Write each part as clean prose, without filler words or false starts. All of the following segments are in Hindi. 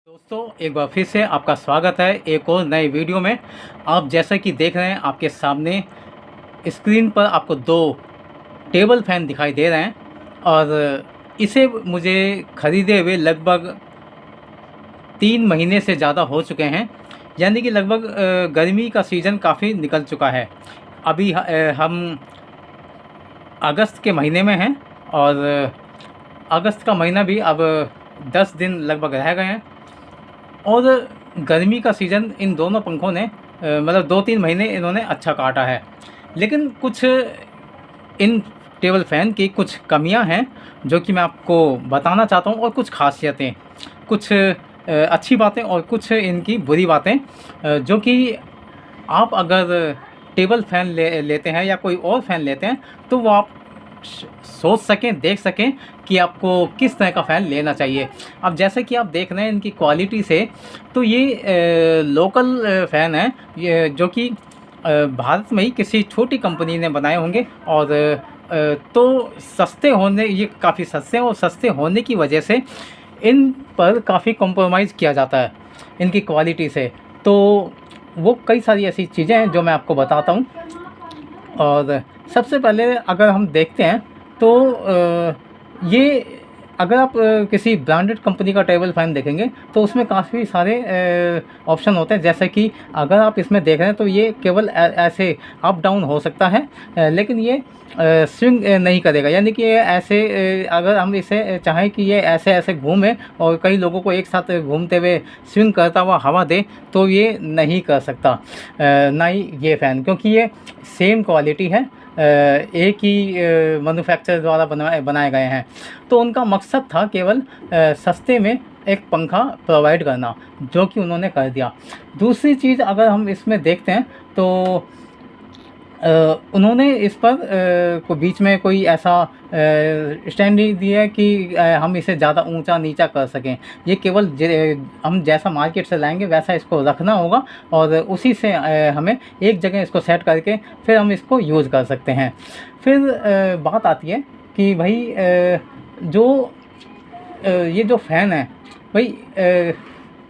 दोस्तों, एक बार फिर से आपका स्वागत है एक और नए वीडियो में। आप जैसा कि देख रहे हैं आपके सामने स्क्रीन पर आपको दो टेबल फैन दिखाई दे रहे हैं और इसे मुझे ख़रीदे हुए लगभग 3 महीने से ज़्यादा हो चुके हैं। यानी कि लगभग गर्मी का सीज़न काफ़ी निकल चुका है। अभी हम अगस्त के महीने में हैं और अगस्त का महीना भी अब 10 दिन लगभग रह गए हैं और गर्मी का सीज़न इन दोनों पंखों ने मतलब 2-3 महीने इन्होंने अच्छा काटा है। लेकिन कुछ इन टेबल फ़ैन की कुछ कमियां हैं जो कि मैं आपको बताना चाहता हूं, और कुछ ख़ासियतें, कुछ अच्छी बातें और कुछ इनकी बुरी बातें, जो कि आप अगर टेबल फ़ैन लेते हैं या कोई और फ़ैन लेते हैं तो वो आप सोच सकें, देख सकें कि आपको किस तरह का फ़ैन लेना चाहिए। अब जैसे कि आप देख रहे हैं इनकी क्वालिटी से, तो ये लोकल फ़ैन है, ये जो कि भारत में ही किसी छोटी कंपनी ने बनाए होंगे और तो सस्ते होने, ये काफ़ी सस्ते हैं और सस्ते होने की वजह से इन पर काफ़ी कॉम्प्रोमाइज़ किया जाता है इनकी क्वालिटी से। तो वो कई सारी ऐसी चीज़ें हैं जो मैं आपको बताता हूँ। और सबसे पहले अगर हम देखते हैं तो ये अगर आप किसी ब्रांडेड कंपनी का टेबल फ़ैन देखेंगे तो उसमें काफ़ी सारे ऑप्शन होते हैं। जैसे कि अगर आप इसमें देख रहे हैं तो ये केवल ऐसे अप डाउन हो सकता है, लेकिन ये स्विंग नहीं करेगा। यानी कि ये ऐसे अगर हम इसे चाहें कि ये ऐसे ऐसे घूमे और कई लोगों को एक साथ घूमते हुए स्विंग करता हुआ हवा दे, तो ये नहीं कर सकता, ना ही ये फ़ैन, क्योंकि ये सेम क्वालिटी है, एक ही मैन्युफैक्चरर द्वारा बनाए गए हैं। तो उनका मकसद था केवल सस्ते में एक पंखा प्रोवाइड करना, जो कि उन्होंने कर दिया। दूसरी चीज़ अगर हम इसमें देखते हैं तो उन्होंने इस पर को बीच में कोई ऐसा स्टैंड नहीं दिया है कि हम इसे ज़्यादा ऊंचा नीचा कर सकें। ये केवल हम जैसा मार्केट से लाएंगे वैसा इसको रखना होगा और उसी से हमें एक जगह इसको सेट करके फिर हम इसको यूज़ कर सकते हैं। फिर बात आती है कि भाई ये जो फ़ैन है भाई,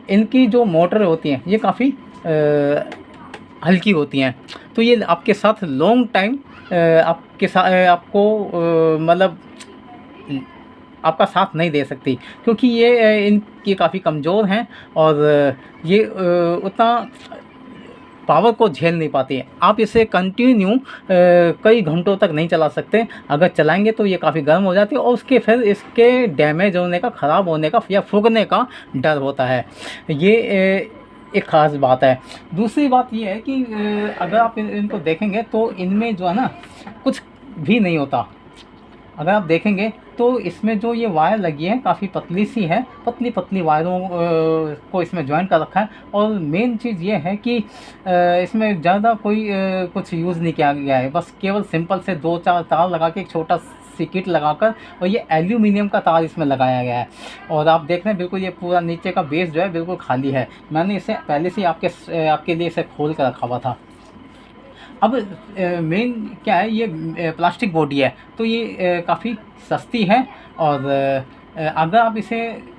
इनकी जो मोटर होती हैं ये काफ़ी हल्की होती हैं, तो ये आपके साथ लॉन्ग टाइम आपके साथ आपको मतलब आपका साथ नहीं दे सकती, क्योंकि ये इनकी काफ़ी कमज़ोर हैं और ये उतना पावर को झेल नहीं पाती है। आप इसे कंटिन्यू कई घंटों तक नहीं चला सकते। अगर चलाएंगे तो ये काफ़ी गर्म हो जाती है और उसके फिर इसके डैमेज होने का, ख़राब होने का या फूकने का डर होता है। ये एक ख़ास बात है। दूसरी बात ये है कि अगर आप इनको देखेंगे तो इनमें जो है ना कुछ भी नहीं होता। अगर आप देखेंगे तो इसमें जो ये वायर लगी है काफ़ी पतली सी है, पतली पतली वायरों को इसमें जॉइन कर रखा है। और मेन चीज़ ये है कि इसमें ज़्यादा कोई कुछ यूज़ नहीं किया गया है, बस केवल सिंपल से 2-4 तार लगा के एक छोटा सी किट लगाकर, और ये एल्यूमिनियम का तार इसमें लगाया गया है। और आप देख रहे हैं बिल्कुल ये पूरा नीचे का बेस जो है बिल्कुल खाली है। मैंने इसे पहले से आपके लिए इसे खोल कर रखा हुआ था। अब मेन क्या है, ये प्लास्टिक बॉडी है तो ये काफ़ी सस्ती है और अगर आप इसे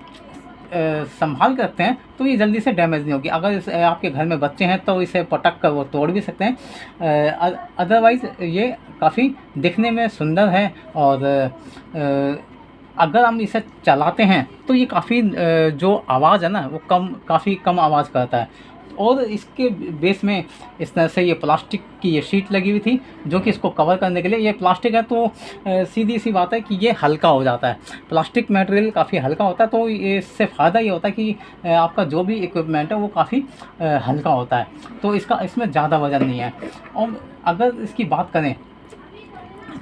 संभाल कर रखते हैं तो ये जल्दी से डैमेज नहीं होगी। अगर आपके घर में बच्चे हैं तो इसे पटक कर वो तोड़ भी सकते हैं। अदरवाइज़ ये काफ़ी दिखने में सुंदर है और अगर हम इसे चलाते हैं तो ये काफ़ी जो आवाज़ है ना वो काफ़ी कम आवाज़ करता है। और इसके बेस में इस तरह से ये प्लास्टिक की ये शीट लगी हुई थी जो कि इसको कवर करने के लिए। ये प्लास्टिक है तो सीधी सी बात है कि ये हल्का हो जाता है। प्लास्टिक मटेरियल काफ़ी हल्का होता है, तो इससे फ़ायदा ये होता है कि आपका जो भी इक्विपमेंट है वो काफ़ी हल्का होता है, तो इसमें ज़्यादा वज़न नहीं है। और अगर इसकी बात करें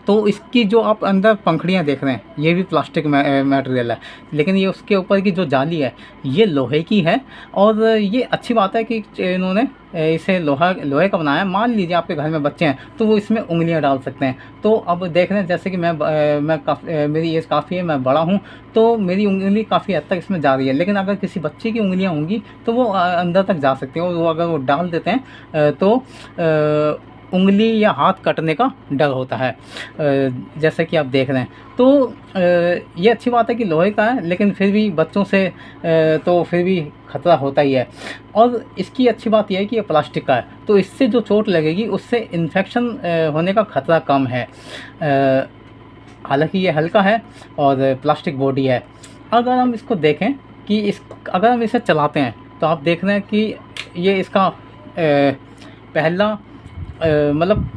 तो इसकी जो आप अंदर पंखड़ियाँ देख रहे हैं ये भी प्लास्टिक मटेरियल है, लेकिन ये उसके ऊपर की जो जाली है ये लोहे की है। और ये अच्छी बात है कि इन्होंने इसे लोहे का बनाया। मान लीजिए आपके घर में बच्चे हैं तो वो इसमें उंगलियां डाल सकते हैं। तो अब देख रहे हैं जैसे कि मेरी एज काफ़ी है, मैं बड़ा हूँ, तो मेरी उंगली काफ़ी हद तक इसमें जा रही है, लेकिन अगर किसी बच्चे की उंगलियाँ होंगी तो वो अंदर तक जा सकती हैं। और वो अगर वो डाल देते हैं तो उंगली या हाथ कटने का डर होता है, जैसे कि आप देख रहे हैं। तो ये अच्छी बात है कि लोहे का है, लेकिन फिर भी बच्चों से तो फिर भी खतरा होता ही है। और इसकी अच्छी बात यह है कि ये प्लास्टिक का है, तो इससे जो चोट लगेगी उससे इन्फेक्शन होने का खतरा कम है। हालांकि ये हल्का है और प्लास्टिक बॉडी है। अगर हम इसको देखें कि अगर हम इसे चलाते हैं तो आप देख रहे हैं कि ये इसका पहला मतलब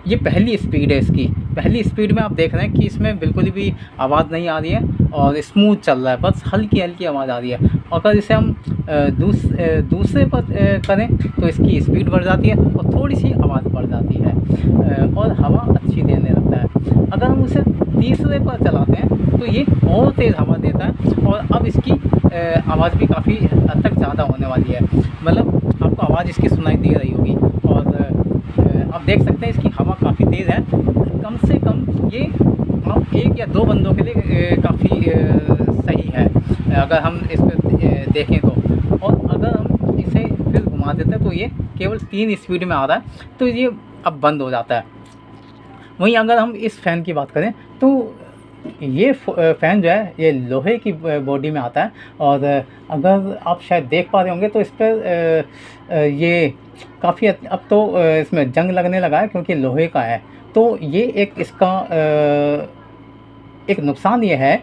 ये पहली स्पीड है इसकी। पहली स्पीड में आप देख रहे हैं कि इसमें बिल्कुल भी आवाज़ नहीं आ रही है और स्मूथ चल रहा है, बस हल्की हल्की आवाज़ आ रही है। अगर इसे हम दूसरे पर करें तो इसकी स्पीड बढ़ जाती है और थोड़ी सी आवाज़ बढ़ जाती है और हवा अच्छी देने लगता है। अगर हम उसे तीसरे पर चलाते हैं तो ये और तेज़ हवा देता है और अब इसकी आवाज़ भी काफ़ी हद तक ज़्यादा होने वाली है। मतलब आपको आवाज़ इसकी सुनाई दे रही होगी और आप देख सकते हैं इसकी हवा काफ़ी तेज़ है। कम से कम ये आप 1 या 2 बंदों के लिए काफ़ी सही है अगर हम इस पर देखें तो। और अगर हम इसे फिर घुमा देते हैं तो ये केवल 3 स्पीड में आ रहा है, तो ये अब बंद हो जाता है। वहीं अगर हम इस फ़ैन की बात करें तो ये फ़ैन जो है ये लोहे की बॉडी में आता है और अगर आप शायद देख पा रहे होंगे तो इस पर ये काफ़ी अब तो इसमें जंग लगने लगा है क्योंकि लोहे का है। तो ये एक इसका एक नुकसान ये है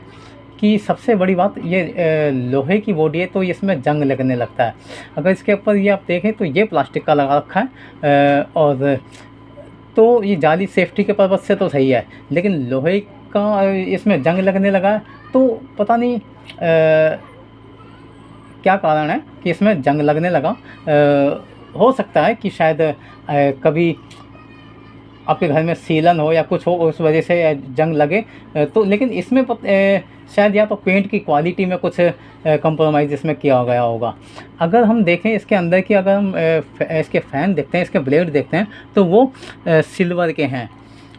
कि सबसे बड़ी बात ये लोहे की बॉडी है तो इसमें जंग लगने लगता है। अगर इसके ऊपर ये आप देखें तो ये प्लास्टिक का लगा रखा है और तो ये जाली सेफ्टी के पर्पज़ से तो सही है, लेकिन लोहे का इसमें जंग लगने लगा है तो पता नहीं क्या कारण है कि इसमें जंग लगने लगा। हो सकता है कि शायद कभी आपके घर में सीलन हो या कुछ हो उस वजह से जंग लगे, तो लेकिन इसमें शायद या तो पेंट की क्वालिटी में कुछ कंप्रोमाइज़ इसमें किया गया होगा। अगर हम देखें इसके अंदर की, अगर हम इसके फ़ैन देखते हैं, इसके ब्लेड देखते हैं तो वो सिल्वर के हैं।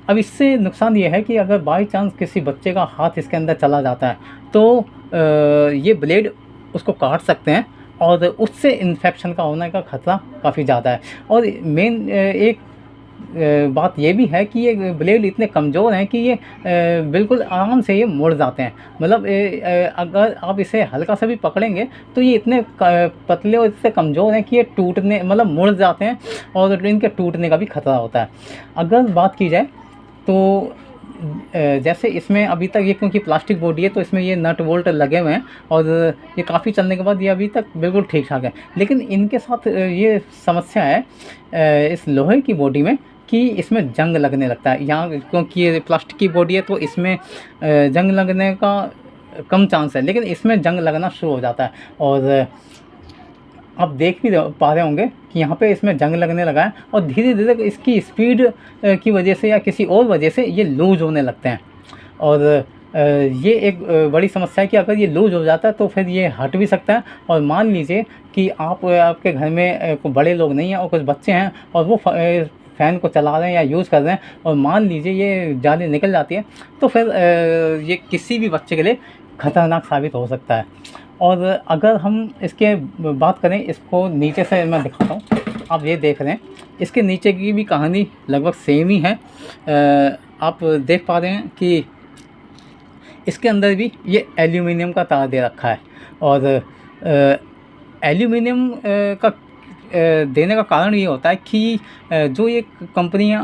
अब इससे नुकसान ये है कि अगर बाई चांस किसी बच्चे का हाथ इसके अंदर चला जाता है तो ये ब्लेड उसको काट सकते हैं और उससे इन्फेक्शन का होने का खतरा काफ़ी ज़्यादा है। और मेन एक बात ये भी है कि ये ब्लेड इतने कमज़ोर हैं कि ये बिल्कुल आराम से ये मुड़ जाते हैं। मतलब अगर आप इसे हल्का सा भी पकड़ेंगे तो ये इतने पतले और इतने कमज़ोर हैं कि ये टूटने मतलब मुड़ जाते हैं और इनके टूटने का भी खतरा होता है। अगर बात की जाए तो जैसे इसमें अभी तक ये क्योंकि प्लास्टिक बॉडी है तो इसमें ये नट बोल्ट लगे हुए हैं और ये काफ़ी चलने के बाद ये अभी तक बिल्कुल ठीक ठाक है। लेकिन इनके साथ ये समस्या है इस लोहे की बॉडी में कि इसमें जंग लगने लगता है। यहाँ क्योंकि ये प्लास्टिक की बॉडी है तो इसमें जंग लगने का कम चांस है, लेकिन इसमें जंग लगना शुरू हो जाता है। और आप देख भी पा रहे होंगे कि यहाँ पे इसमें जंग लगने लगा है और धीरे धीरे इसकी स्पीड की वजह से या किसी और वजह से ये लूज़ होने लगते हैं। और ये एक बड़ी समस्या है कि अगर ये लूज़ हो जाता है तो फिर ये हट भी सकता है। और मान लीजिए कि आपके घर में कोई बड़े लोग नहीं हैं और कुछ बच्चे हैं और वो फ़ैन को चला रहे हैं या यूज़ कर रहे हैं और मान लीजिए ये जाली निकल जाती है तो फिर ये किसी भी बच्चे के लिए ख़तरनाक साबित हो सकता है। और अगर हम इसके बात करें, इसको नीचे से मैं दिखाता हूँ, आप ये देख रहे हैं इसके नीचे की भी कहानी लगभग सेम ही है। आप देख पा रहे हैं कि इसके अंदर भी ये एल्यूमिनियम का तार दे रखा है और एल्यूमिनियम का देने का कारण ये होता है कि जो ये कंपनियां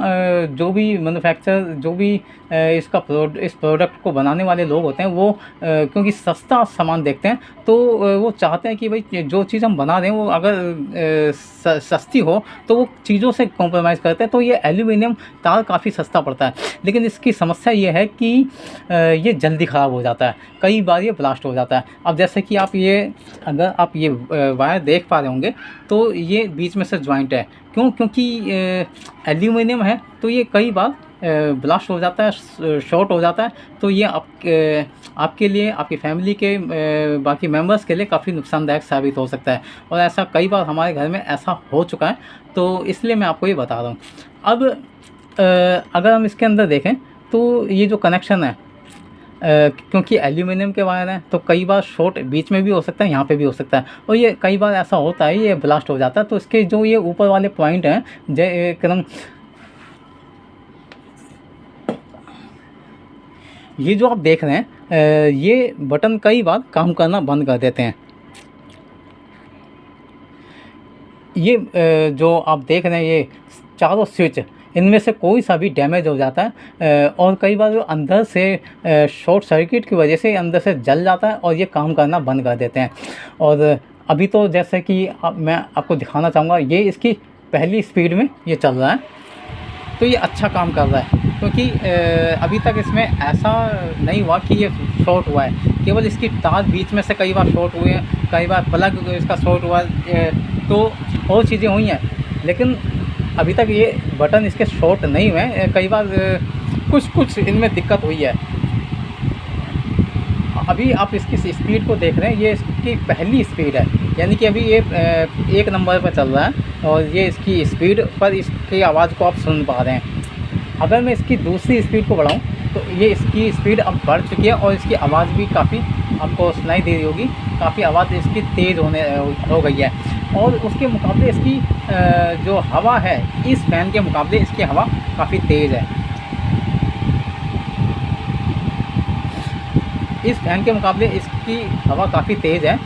जो भी मैन्युफैक्चर जो भी इस प्रोडक्ट को बनाने वाले लोग होते हैं वो क्योंकि सस्ता सामान देखते हैं तो वो चाहते हैं कि भाई जो चीज़ हम बना रहे हैं वो अगर सस्ती हो तो वो चीज़ों से कॉम्प्रोमाइज़ करते हैं। तो ये एल्यूमिनियम तार काफ़ी सस्ता पड़ता है, लेकिन इसकी समस्या ये है कि ये जल्दी ख़राब हो जाता है, कई बार ये ब्लास्ट हो जाता है। अब जैसे कि आप ये अगर आप ये वायर देख पा रहे होंगे तो ये बीच में से जॉइंट है, क्योंकि एल्यूमिनियम है तो ये कई बार ब्लास्ट हो जाता है, शॉर्ट हो जाता है। तो ये आपके लिए, आपकी फैमिली के बाकी मेंबर्स के लिए काफ़ी नुकसानदायक साबित हो सकता है और ऐसा कई बार हमारे घर में ऐसा हो चुका है, तो इसलिए मैं आपको ये बता रहा हूँ। अब अगर हम इसके अंदर देखें तो ये जो कनेक्शन है क्योंकि एल्यूमिनियम के वायर हैं तो कई बार शॉर्ट बीच में भी हो सकता है, यहाँ पे भी हो सकता है और ये कई बार ऐसा होता है ये ब्लास्ट हो जाता है। तो इसके जो ये ऊपर वाले पॉइंट हैं एकदम ये जो आप देख रहे हैं ये बटन कई बार काम करना बंद कर देते हैं। ये जो आप देख रहे हैं ये चारों स्विच, इनमें से कोई सा भी डैमेज हो जाता है और कई बार अंदर से शॉर्ट सर्किट की वजह से अंदर से जल जाता है और ये काम करना बंद कर देते हैं। और अभी तो जैसे कि मैं आपको दिखाना चाहूँगा, ये इसकी पहली स्पीड में ये चल रहा है, तो ये अच्छा काम कर रहा है क्योंकि अभी तक इसमें ऐसा नहीं हुआ कि ये शॉर्ट हुआ है। केवल इसकी तार बीच में से कई बार शॉर्ट हुए हैं, कई बार प्लग इसका शॉर्ट हुआ तो और चीज़ें हुई हैं, लेकिन अभी तक ये बटन इसके शॉर्ट नहीं हुए हैं। कई बार कुछ इनमें दिक्कत हुई है। अभी आप इसकी स्पीड को देख रहे हैं, ये इसकी पहली स्पीड है, यानी कि अभी ये 1 नंबर पर चल रहा है और ये इसकी स्पीड पर इसकी आवाज़ को आप सुन पा रहे हैं। अगर मैं इसकी दूसरी स्पीड को बढ़ाऊँ तो ये इसकी स्पीड अब बढ़ चुकी है और इसकी आवाज़ भी काफ़ी आपको सुनाई दे रही होगी, काफ़ी आवाज़ इसकी तेज़ हो गई है। और उसके मुकाबले इसकी जो हवा है, इस फ़ैन के मुकाबले इसकी हवा काफ़ी तेज़ है। इस फ़ैन के मुकाबले इसकी हवा काफ़ी तेज़ है,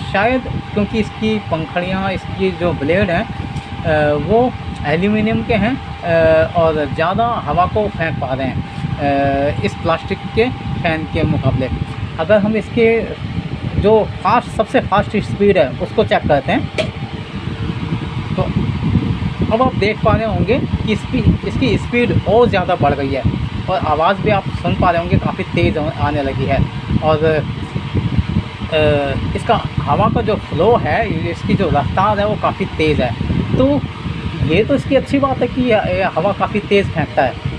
शायद क्योंकि इसकी पंखड़ियाँ, इसकी जो ब्लेड हैं वो एल्यूमिनियम के हैं और ज़्यादा हवा को फेंक पा रहे हैं इस प्लास्टिक के फ़ैन के मुकाबले। अगर हम इसके जो सबसे फास्ट स्पीड है उसको चेक करते हैं, तो अब आप देख पा रहे होंगे कि इसकी स्पीड और ज़्यादा बढ़ गई है और आवाज़ भी आप सुन पा रहे होंगे काफ़ी तेज़ आने लगी है। और इसका हवा का जो फ्लो है, इसकी जो रफ्तार है वो काफ़ी तेज़ है। तो ये तो इसकी अच्छी बात है कि हवा काफ़ी तेज़ फेंकता है,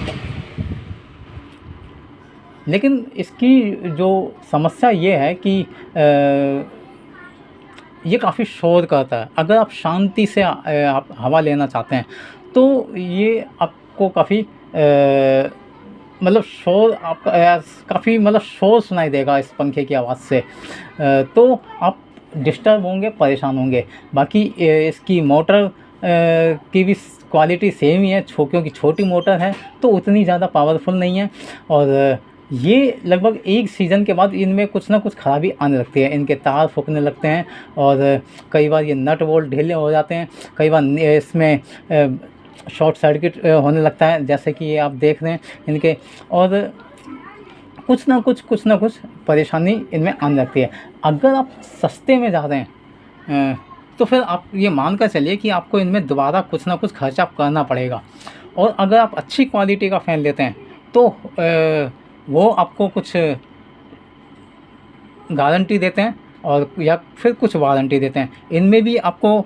लेकिन इसकी जो समस्या ये है कि ये काफ़ी शोर करता है। अगर आप शांति से आप हवा लेना चाहते हैं तो ये आपको काफ़ी मतलब शोर आपका काफ़ी मतलब शोर सुनाई देगा इस पंखे की आवाज़ से, तो आप डिस्टर्ब होंगे, परेशान होंगे। बाकी इसकी मोटर की भी क्वालिटी सेम ही है, क्योंकि छोटी मोटर है तो उतनी ज़्यादा पावरफुल नहीं है। और ये लगभग 1 सीज़न के बाद इनमें कुछ ना कुछ ख़राबी आने लगती है, इनके तार फूकने लगते हैं और कई बार ये नट बोल्ट ढीले हो जाते हैं, कई बार इसमें शॉर्ट सर्किट होने लगता है, जैसे कि ये आप देख रहे हैं इनके। और कुछ ना कुछ परेशानी इनमें आने लगती है। अगर आप सस्ते में जा रहे हैं तो फिर आप ये मान कर चलिए कि आपको इनमें दोबारा कुछ ना कुछ खर्चा करना पड़ेगा। और अगर आप अच्छी क्वालिटी का फ़ैन लेते हैं तो वो आपको कुछ गारंटी देते हैं और या फिर कुछ वारंटी देते हैं। इनमें भी आपको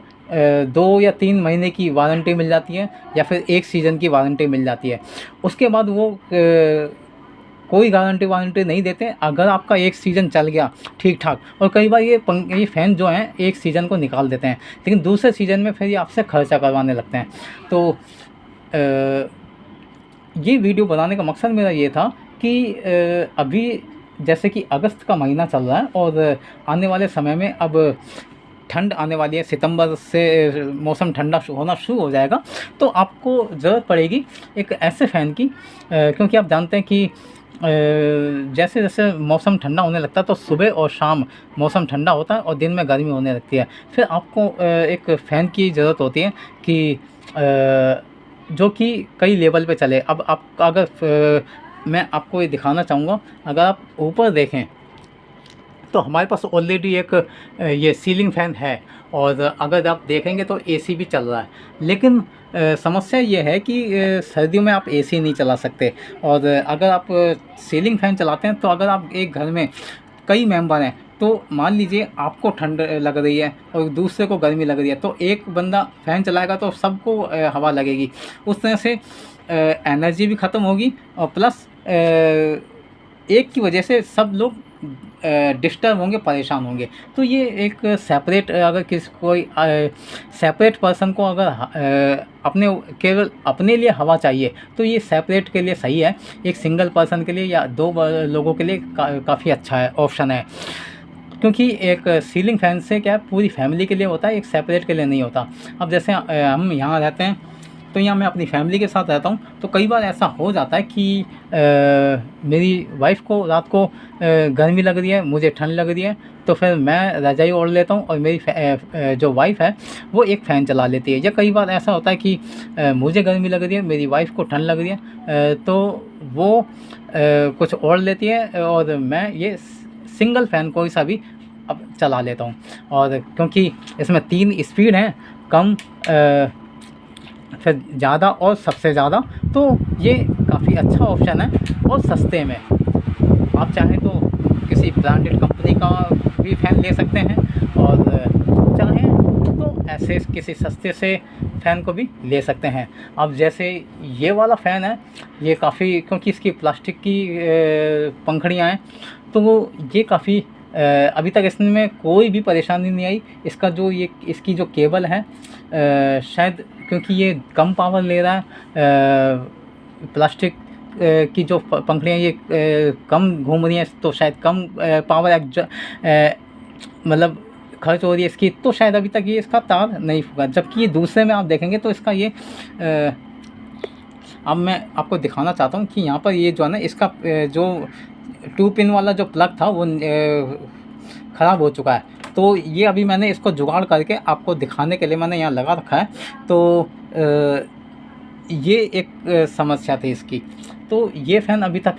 2 या 3 महीने की वारंटी मिल जाती है या फिर 1 सीज़न की वारंटी मिल जाती है। उसके बाद वो कोई वारंटी नहीं देते अगर आपका 1 सीज़न चल गया ठीक ठाक। और कई बार ये फ़ैन जो हैं 1 सीज़न को निकाल देते हैं, लेकिन दूसरे सीज़न में फिर ये आपसे खर्चा करवाने लगते हैं। तो ये वीडियो बनाने का मकसद मेरा ये था कि अभी जैसे कि अगस्त का महीना चल रहा है और आने वाले समय में अब ठंड आने वाली है, सितंबर से मौसम ठंडा होना शुरू हो जाएगा, तो आपको ज़रूरत पड़ेगी एक ऐसे फ़ैन की, क्योंकि आप जानते हैं कि जैसे जैसे मौसम ठंडा होने लगता है तो सुबह और शाम मौसम ठंडा होता है और दिन में गर्मी होने लगती है। फिर आपको एक फ़ैन की ज़रूरत होती है कि जो कि कई लेवल पे चले। अब आप अगर मैं आपको ये दिखाना चाहूँगा, अगर आप ऊपर देखें तो हमारे पास ऑलरेडी एक ये सीलिंग फ़ैन है और अगर आप देखेंगे तो एसी भी चल रहा है। लेकिन समस्या ये है कि सर्दियों में आप एसी नहीं चला सकते, और अगर आप सीलिंग फ़ैन चलाते हैं तो अगर आप एक घर में कई मेंबर हैं तो मान लीजिए आपको ठंड लग रही है और दूसरे को गर्मी लग रही है, तो एक बंदा फ़ैन चलाएगा तो सबको हवा लगेगी। उस तरह से एनर्जी भी ख़त्म होगी और प्लस एक की वजह से सब लोग डिस्टर्ब होंगे, परेशान होंगे। तो ये एक सेपरेट, अगर कोई सेपरेट पर्सन को अगर केवल अपने लिए हवा चाहिए तो ये सेपरेट के लिए सही है। एक सिंगल पर्सन के लिए या 2 लोगों के लिए काफ़ी अच्छा है, ऑप्शन है। क्योंकि एक सीलिंग फ़ैन से क्या है, पूरी फैमिली के लिए होता है, एक सेपरेट के लिए नहीं होता। अब जैसे हम यहाँ रहते हैं तो यहाँ मैं अपनी फैमिली के साथ रहता हूँ, तो कई बार ऐसा हो जाता है कि मेरी वाइफ़ को रात को गर्मी लग रही है, मुझे ठंड लग रही है, तो फिर मैं रज़ाई ओढ़ लेता हूँ और मेरी जो वाइफ़ है वो एक फ़ैन चला लेती है। या कई बार ऐसा होता है कि मुझे गर्मी लग रही है, मेरी वाइफ़ को ठंड लग रही है, तो वो कुछ ओढ़ लेती है और मैं ये सिंगल फ़ैन कोई सा भी अब चला लेता हूँ। और क्योंकि इसमें 3 स्पीड हैं, कम, फिर ज़्यादा और सबसे ज़्यादा, तो ये काफ़ी अच्छा ऑप्शन है और सस्ते में। आप चाहें तो किसी ब्रांडेड कंपनी का भी फ़ैन ले सकते हैं और चाहें तो ऐसे किसी सस्ते से फ़ैन को भी ले सकते हैं। अब जैसे ये वाला फ़ैन है, ये काफ़ी, क्योंकि इसकी प्लास्टिक की पंखुड़ियाँ हैं, तो ये काफ़ी अभी तक इसमें कोई भी परेशानी नहीं आई। इसका जो ये इसकी जो केबल है, शायद क्योंकि ये कम पावर ले रहा है, प्लास्टिक की जो पंखुड़ियाँ ये कम घूम रही हैं, तो शायद कम पावर मतलब खर्च हो रही है इसकी, तो शायद अभी तक ये इसका तार नहीं फूका। जबकि ये दूसरे में आप देखेंगे तो इसका ये अब मैं आपको दिखाना चाहता हूँ कि यहाँ पर ये जो है ना, इसका जो 2 पिन वाला जो प्लग था वो ख़राब हो चुका है। तो ये अभी मैंने इसको जुगाड़ करके आपको दिखाने के लिए मैंने यहाँ लगा रखा है। तो ये एक समस्या थी इसकी। तो ये फ़ैन अभी तक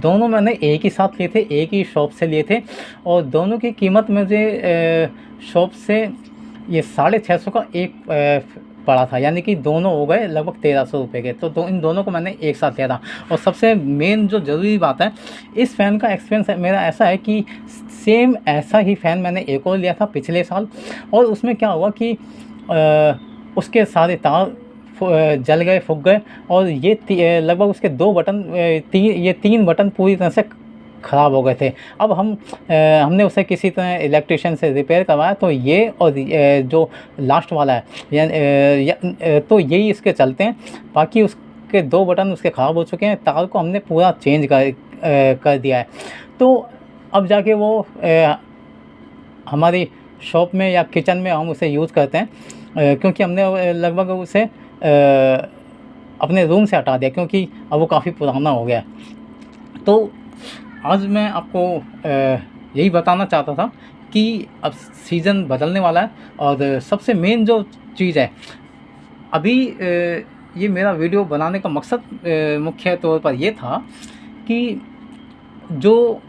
दोनों मैंने एक ही साथ लिए थे, एक ही शॉप से लिए थे, और दोनों की कीमत मुझे शॉप से ये 650 का एक पड़ा था, यानी कि दोनों हो गए लगभग 1300 रुपये के। तो इन दोनों को मैंने एक साथ लिया था। और सबसे मेन जो ज़रूरी बात है, इस फ़ैन का एक्सपीरियंस मेरा ऐसा है कि सेम ऐसा ही फ़ैन मैंने एक और लिया था पिछले साल, और उसमें क्या हुआ कि उसके सारे तार जल गए, फूक गए, और ये लगभग उसके 2 बटन, 3 बटन पूरी तरह से ख़राब हो गए थे। अब हमने उसे किसी तरह इलेक्ट्रिशियन से रिपेयर करवाया, तो ये और जो लास्ट वाला है, तो यही इसके चलते हैं। बाकी उसके 2 बटन उसके ख़राब हो चुके हैं, तार को हमने पूरा चेंज कर दिया है। तो अब जाके वो हमारी शॉप में या किचन में हम उसे यूज़ करते हैं, क्योंकि हमने लगभग उसे अपने रूम से हटा दिया, क्योंकि अब वो काफ़ी पुराना हो गया। तो आज मैं आपको यही बताना चाहता था कि अब सीज़न बदलने वाला है, और सबसे मेन जो चीज़ है, अभी ये मेरा वीडियो बनाने का मकसद मुख्य तौर पर ये था कि जो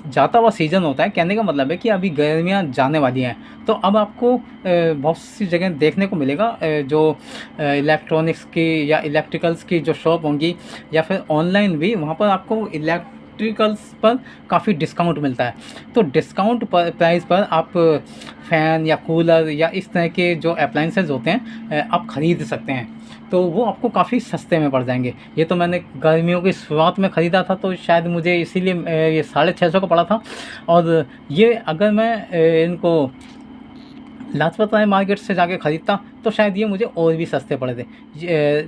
जाता हुआ सीज़न होता है, कहने का मतलब है कि अभी गर्मियाँ जाने वाली हैं, तो अब आपको बहुत सी जगह देखने को मिलेगा जो इलेक्ट्रॉनिक्स की या इलेक्ट्रिकल्स की जो शॉप होंगी, या फिर ऑनलाइन भी, वहाँ पर आपको इलेक्ट्रिकल्स पर काफ़ी डिस्काउंट मिलता है। तो डिस्काउंट प्राइस पर आप फ़ैन या कूलर या इस तरह के जो अप्लाइंसेस होते हैं आप ख़रीद सकते हैं, तो वो आपको काफ़ी सस्ते में पड़ जाएंगे। ये तो मैंने गर्मियों की शुरुआत में ख़रीदा था, तो शायद मुझे इसीलिए ये 650 का पड़ा था। और ये अगर मैं इनको लाजपत राय मार्केट से जाके ख़रीदता तो शायद ये मुझे और भी सस्ते पड़े थे।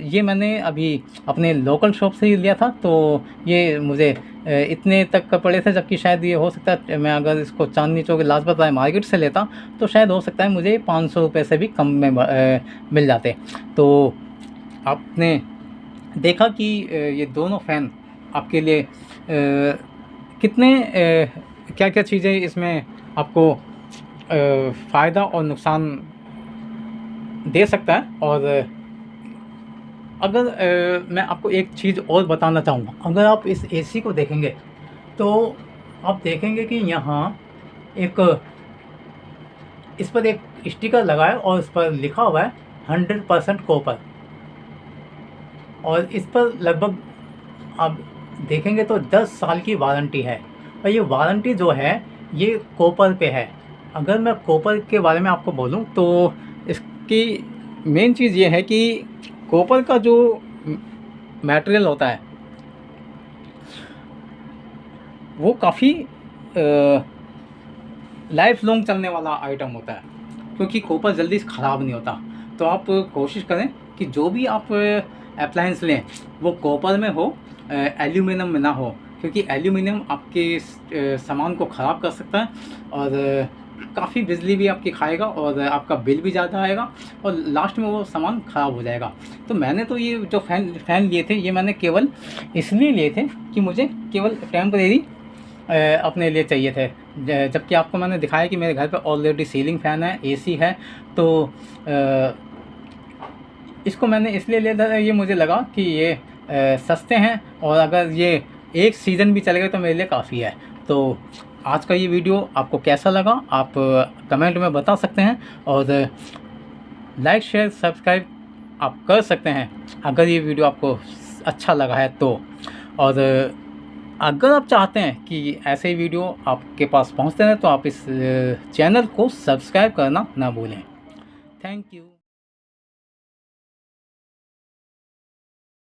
ये मैंने अभी अपने लोकल शॉप से ही लिया था, तो ये मुझे इतने तक का पड़े थे, जबकि शायद ये हो सकता है मैं अगर इसको चांदनी चौक लाजपत राय मार्केट से लेता तो शायद हो सकता है मुझे 500 रुपये से भी कम में मिल जाते। तो आपने देखा कि ये दोनों फ़ैन आपके लिए कितने क्या क्या चीज़ें इसमें आपको फ़ायदा और नुकसान दे सकता है। और अगर मैं आपको एक चीज़ और बताना चाहूँगा, अगर आप इस एसी को देखेंगे तो आप देखेंगे कि यहाँ इस पर एक स्टिकर लगा है और इस पर लिखा हुआ है 100% कॉपर, और इस पर लगभग आप देखेंगे तो 10 साल की वारंटी है। और ये वारंटी जो है ये कॉपर पे है। अगर मैं कॉपर के बारे में आपको बोलूं तो इसकी मेन चीज़ ये है कि कॉपर का जो मटेरियल होता है वो काफ़ी लाइफ लॉन्ग चलने वाला आइटम होता है, क्योंकि कॉपर जल्दी ख़राब नहीं होता। तो आप कोशिश करें कि जो भी आप अप्लायंस लें वो कॉपर में हो, एल्यूमिनियम में ना हो, क्योंकि एल्यूमिनियम आपके सामान को ख़राब कर सकता है और काफ़ी बिजली भी आपकी खाएगा और आपका बिल भी ज़्यादा आएगा और लास्ट में वो सामान ख़राब हो जाएगा। तो मैंने तो ये जो फ़ैन लिए थे ये मैंने केवल इसलिए लिए थे कि मुझे केवल टेम्परेरी अपने लिए चाहिए थे। जबकि आपको मैंने दिखाया कि मेरे घर पे ऑलरेडी सीलिंग फ़ैन है, एसी है। तो इसको मैंने इसलिए लिया था, ये मुझे लगा कि ये सस्ते हैं और अगर ये एक सीज़न भी चलेगा तो मेरे लिए काफ़ी है। तो आज का ये वीडियो आपको कैसा लगा आप कमेंट में बता सकते हैं और लाइक शेयर सब्सक्राइब आप कर सकते हैं अगर ये वीडियो आपको अच्छा लगा है तो। और अगर आप चाहते हैं कि ऐसे ही वीडियो आपके पास पहुंचते रहें तो आप इस चैनल को सब्सक्राइब करना ना भूलें। Thank you.